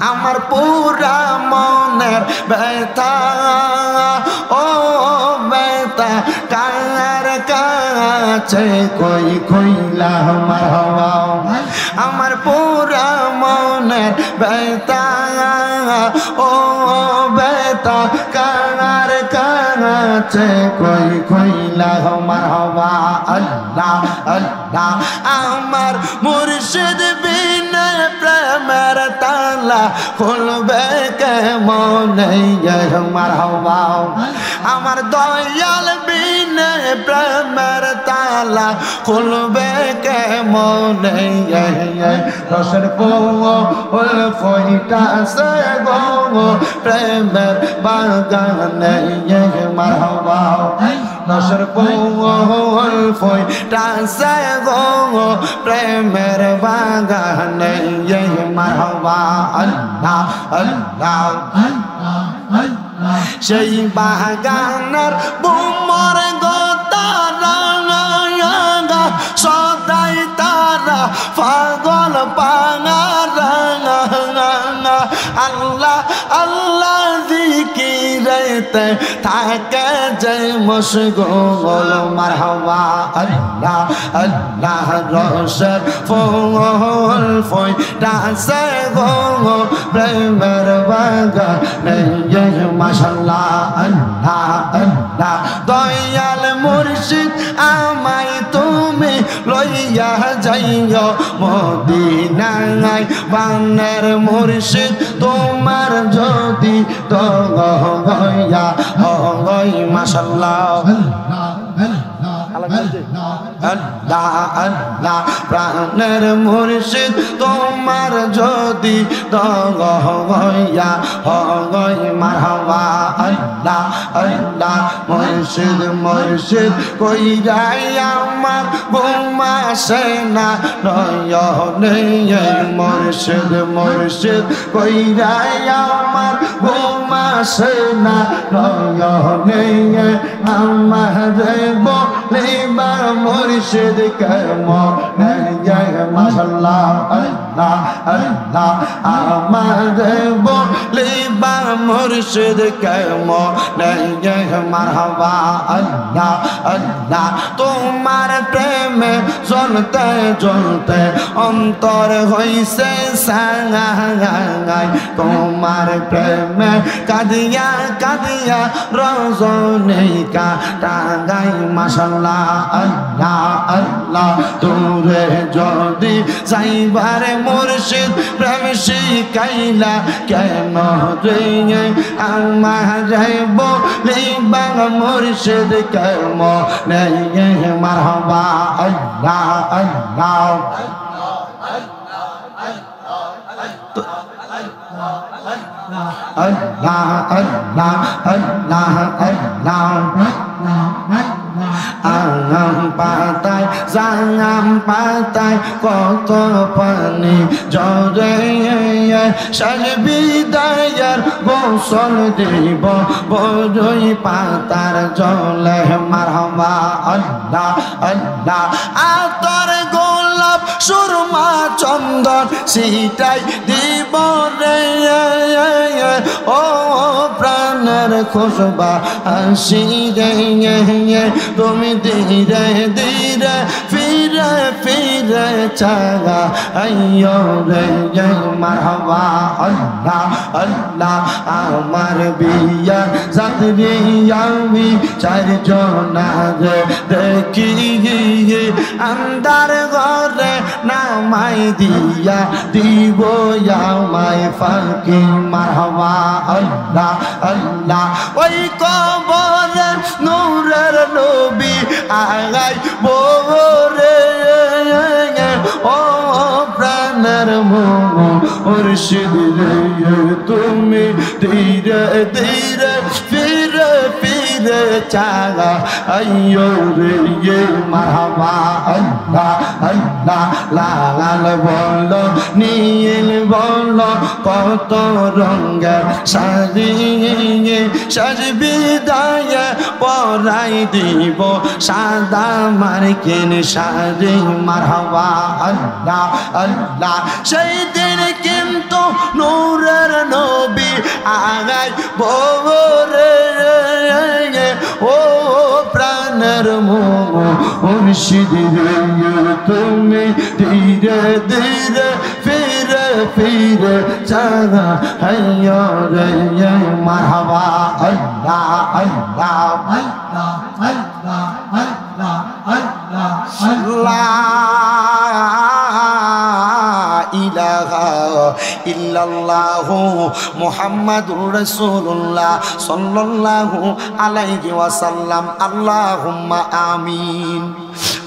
আমার পুরা মনের ব্যথা ও ব্যথা কার কাছে কই কইলা মারহাবা আমার পুরা মনের ব্যথা ও ব্যথা কার কাছে কই কইলা মারহাবা আল্লাহ আল্লাহ আমার মুর্শিদ বিনে প্রেমের তালা খুলবে কেমনে মারহাবা আমার দয়াল বিনে প্রেমের তালা খুলবে কেমনে রসের ফুল ফইটা সে গো প্রেমের বাগানে মারহাবা রসের ফুল ফইটা সে গো প্রেমের বাগানে মারহাবা আল্লাহ আল্লাহ সেই বাগানের বুমর গোতারা সদাই তারা পাগল পাঙারা আল্লাহ আল্লাহ জিকিরেতে থাকে যে মশগুল মারহাবা আল্লাহ আল্লাহ রসের ফুল ফইটা সে গো প্রেমের বাগানে মাশাআল্লাহ আল্লাহ আল্লাহ দয়াল মুর্শিদ আমায় তুমি লইয়া যাইও মদিনায় বানের মুর্শিদ তোমার যদি তো গয়া হয় মাশাআল্লাহ আল্লাহ আল্লাহ প্রাণের মুর্শিদ তোমার যদি দগয়া হয় মারহাবা আল্লাহ আল্লাহ মুর্শিদ মুর্শিদ কই যায় আমার ঘুমাসে না নয়নে মুর্শিদ মুর্শিদ কই যায় আমার ঘুমাসে না নয়নে আমার বলিবা মুর্শিদ কেমনে মাশাআল্লাহ আল্লাহ আল্লাহ আমার বলিবা মুর্শিদ কেমনে মারহাবা আল্লাহ আল্লাহ তোমার প্রেমে জ্বলতে জ্বলতে অন্তর হইছে সাঙ্গাই তোমার প্রেমে কাঁদিয়া কাঁদিয়া রজনীকা টাঙ্গাই মাশাআল্লাহ আল্লাহ আল্লাহ তোরে যদি যাইবারে মুর্শিদ প্রেম শিখাইলা কেন রে আমারে বলিবা মুর্শিদ কেমনে মারহাবা আল্লাহ আল্লাহ আল্লাহ আল্লাহ আল্লাহ আল্লাহ আগাম পাতায় জাগাম পাতায় কত পানি জরে বিদায়ের গোসল দিব বড়ই পাতার জলে মারহাবা আল্লাহ আল্লাহ আতর গোলাপ সুরমা চন্দন সিটাই দিব রে ও প্রাণের খুশবা হাসি রে তুমি ধীরে ধীরে ফিরে ফিরে চাগা আইয়ো রে মারহাবা আল্লাহ আল্লাহ আমার বিয়া যাত্রী আমি চারজন দেখি আন্দার ঘরে নামাই দিয়া দিব আমায় ফাঁকি মারহাবা আল্লাহ আল্লাহ ওই কবরে নূরের নবী আগাই বোরে ও প্রাণের মুর্শিদ রে তুমি ধীরে ধীরে ফিরে ফিরে চাগা আইয়ো রে মারহাবা আল্লাহ আল্লাহ লাল বলো নীল বলো কত রঙের শাড়ি সাজবি দায়ে পরাই দিব সাদা মার্কিন শাড়ি মারহাবা আল্লাহ আল্লাহ সেই দিন কিন্তু নূরে আগাই ভোরে ও প্রাণের মুর্শিদ রে তুমি ধীরে ধীরে ফিরে ফিরে জাগা হাইয়া রে মারহাবা আল্লাহ আল্লাহ আল্লাহ আল্লাহ আল্লাহ আল্লাহ ইলাহা ইল্লাল্লাহু মুহাম্মাদুর রাসূলুল্লাহ সাল্লাল্লাহু আলাইহি ওয়াসাল্লাম আল্লাহুম্মা আমিন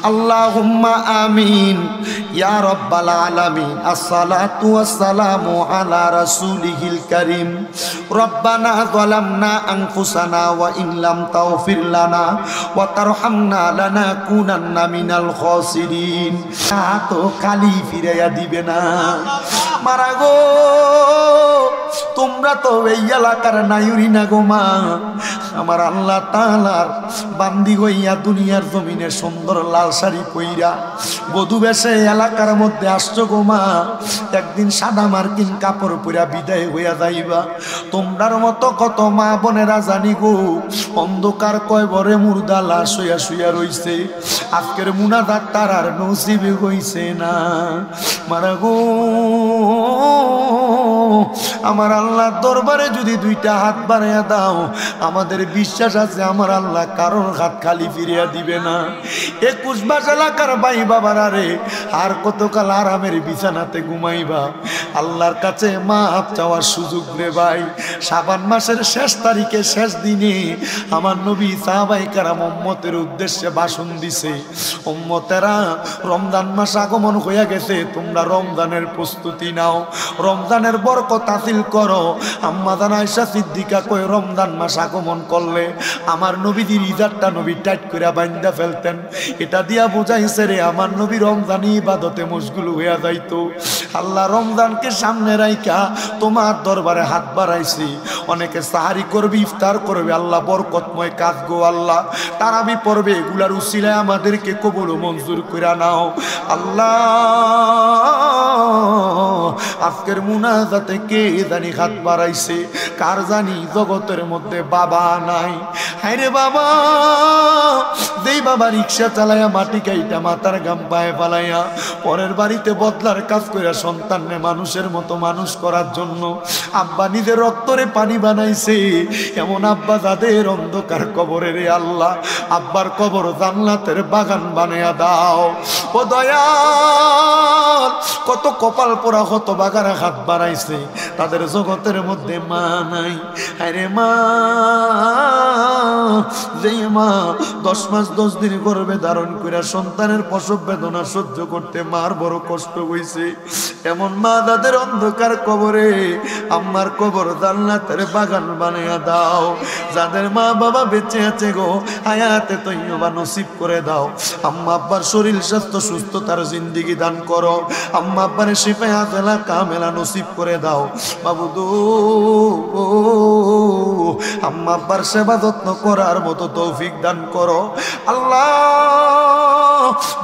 আল্লাহুম্মা আমিন ইয়া রাব্বাল আলামিন আসসালাতু ওয়াসসালামু আলা রাসূলিহিল কারীম রব্বানা যালামনা আনফুসানা ওয়া ইন লাম তাগফির লানা ওয়া তারহামনা লানাকুনান্না মিনাল খাসিরিন তো খালি ফিরাইয়া দিবে না মারা গো তোমরা তো এই এলাকার নাইউরি না গো মা আমার আল্লাহ তাআলার বান্দি হইয়া দুনিয়ার জমিনে সুন্দর লাল শাড়ি পইরা বধূ বেশে এলাকার মধ্যে আসছো গো মা একদিন সাদা মার্কিন কাপড় পইরা বিদায় হইয়া যাইবা তোমরার মতো কত মা বোনেরা জানি গো অন্ধকার কয়বরে মুর্দা লাশ হইয়া শুইয়া রইছে আজকের মুনাজাত তার আর নসিবে হইছে না মারা গো আমার আল্লাহ দরবারে যদি দুইটা হাত বাড়াইয়া দাও আমাদের বিশ্বাস আছে আমার আল্লাহ কারোর হাত খালি ফিরিয়া দিবে না 21 মাস এলাকার ভাই বাবারা রে আর কতকাল আরামের বিছানাতে ঘুমাইবা আল্লাহর কাছে মাপ চাওয়ার সুযোগ নে ভাই শাবান মাসের শেষ তারিখে শেষ দিনে আমার নবী সাহাবায়ে কেরাম উম্মতের উদ্দেশ্যে ভাষণ দিছে উম্মতেরা রমজান মাস আগমন হইয়া গেছে তোমরা রমজানের প্রস্তুতি নাও রমজানের বরকত হাসিল করো আম্মা জান আয়েশা সিদ্দিকা কই রমজান মাস আগমন করলে আমার নবীজির ইজারটা নবী টাইট করে বাইন্ধা ফেলতেন এটা দিয়া বুঝাইছে রে আমার নবী রমজানি ইবাদতে মশগুল হইয়া যাইতো আল্লাহ রমজানকে সামনে রাইখা তোমার দরবারে হাত বাড়াইছি অনেকে সাহারি করবে ইফতার করবে আল্লাহ বরকতময় কাজ গো আল্লাহ তারাবি পড়বে এগুলার উসিলায় আমাদেরকে কবুল ও মঞ্জুর করে নাও আল্লাহ আজকের মুনাজাতে কে জানি হাত বাড়াইছে কার জানি জগতের মধ্যে বাবা নাই হায়রে বাবা যেই বাবা রিক্সা চালাইয়া মাটি কাইটা মাথার গাম পায়ে ফালাইয়া পরের বাড়িতে বদলার কাজ কইরা সন্তানকে মানুষের মতো মানুষ করার জন্য আব্বা নিজের রক্তরে পানি বানাইছে এমন আব্বা যাদের অন্ধকার কবরে রে আল্লাহ আব্বার কবর জান্নাতের বাগান বানাইয়া দাও ও দয়াল কত কপাল পোড়া কত বাগারা হাত বাড়াইছে তাদের জগতের মধ্যে মা নাই আরে মা যেই মা 10 মাস 10 দিন গর্ভে ধারণ করে সন্তানের প্রসব বেদনা সহ্য করতে মার বড় কষ্ট হইছে এমন মা যাদের অন্ধকার কবরে আম্মার কবর জান্নাতের বাগান বানাইয়া দাও যাদের মা বাবা বেঁচে আছে গো হায়াতে তৈয়বা নসিব করে দাও আম্মা আব্বার শরীর স্বাস্থ্য সুস্থতার জিন্দেগি দান করো আম্মা আব্বারে শিফা আজলা কামেলা নসিব করে দাও বাবুদু আম্মা আব্বার সেবা যত্ন করার মতো তৌফিক দান করো আল্লাহ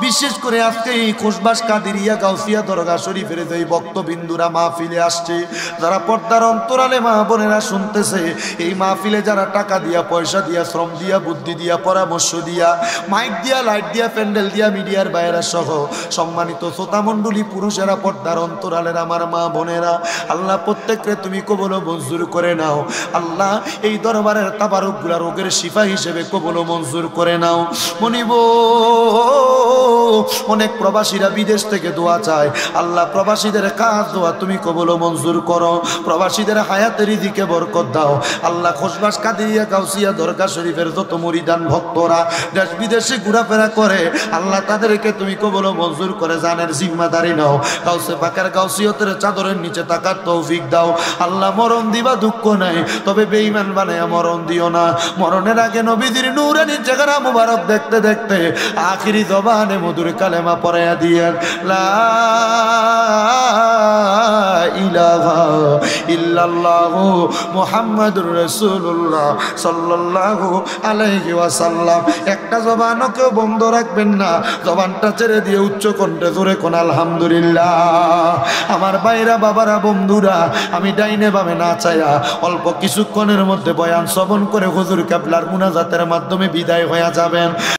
বিশেষ করে আজকে এই কোষবাস কাদিরিয়া গাউসিয়া দরগা শরীফের যেই ভক্তবিন্দুরা মাহফিলে আসছে যারা পর্দার অন্তরালে মা বোনেরা শুনতেছে এই মাহফিলে যারা টাকা দিয়া পয়সা দিয়া শ্রম দিয়া বুদ্ধি দিয়া পরামর্শ দিয়া মাইক দিয়া লাইট দিয়া প্যান্ডেল দিয়া মিডিয়ার বাইরা সহ সম্মানিত শ্রোতা মণ্ডলী পুরুষেরা পর্দার অন্তরালের আমার মা বোনেরা আল্লাহ প্রত্যেককে তুমি কবুল মঞ্জুর করে নাও আল্লাহ এই দরবারের তাবারুকগুলা রোগের শিফা হিসেবে কবুল মঞ্জুর করে নাও মনিব অনেক প্রবাসীরা বিদেশ থেকে দোয়া চায় আল্লাহ প্রবাসীদের কাজ দোয়া তুমি কবুল মঞ্জুর করো প্রবাসীদের হায়াতের রিজিকে বরকত দাও আল্লাহ কোষবাস কাদিরিয়া গাউসিয়া দরগা শরীফের যত মুরিদান ভক্তরা দেশ বিদেশে ঘোরাফেরা করে আল্লাহ তাদেরকে তুমি কবুল মঞ্জুর করে জানের জিম্মাদারি নাও গাউসে পাকের গাউসিয়তের চাদরের নিচে থাকার তৌফিক দাও আল্লাহ মরণ দিবা দুঃখ নাই তবে বেঈমান বানায়া মরণ দিও না মরণের আগে নবীজির নূরানি চেহারা মুবারক দেখতে দেখতে আখিরি জবানে মধুর কালেমা পড়াইয়া দিয়েন লা ইলাহা ইল্লাল্লাহু মুহাম্মাদুর রাসূলুল্লাহ সাল্লাল্লাহু আলাইহি ওয়াসাল্লাম। একটা জবানও কেউ বন্ধ রাখবেন না, জবানটা ছেড়ে দিয়ে উচ্চ কণ্ঠে জোরে কোন আলহামদুলিল্লাহ। আমার ভাইরা, বাবারা, বন্ধুরা, আমি ডাইনে বামে না চাইয়া অল্প কিছুক্ষণের মধ্যে বয়ান শ্রবণ করে হুজুর কেবলার মুনাজাতের মাধ্যমে বিদায় হয়ে যাবেন।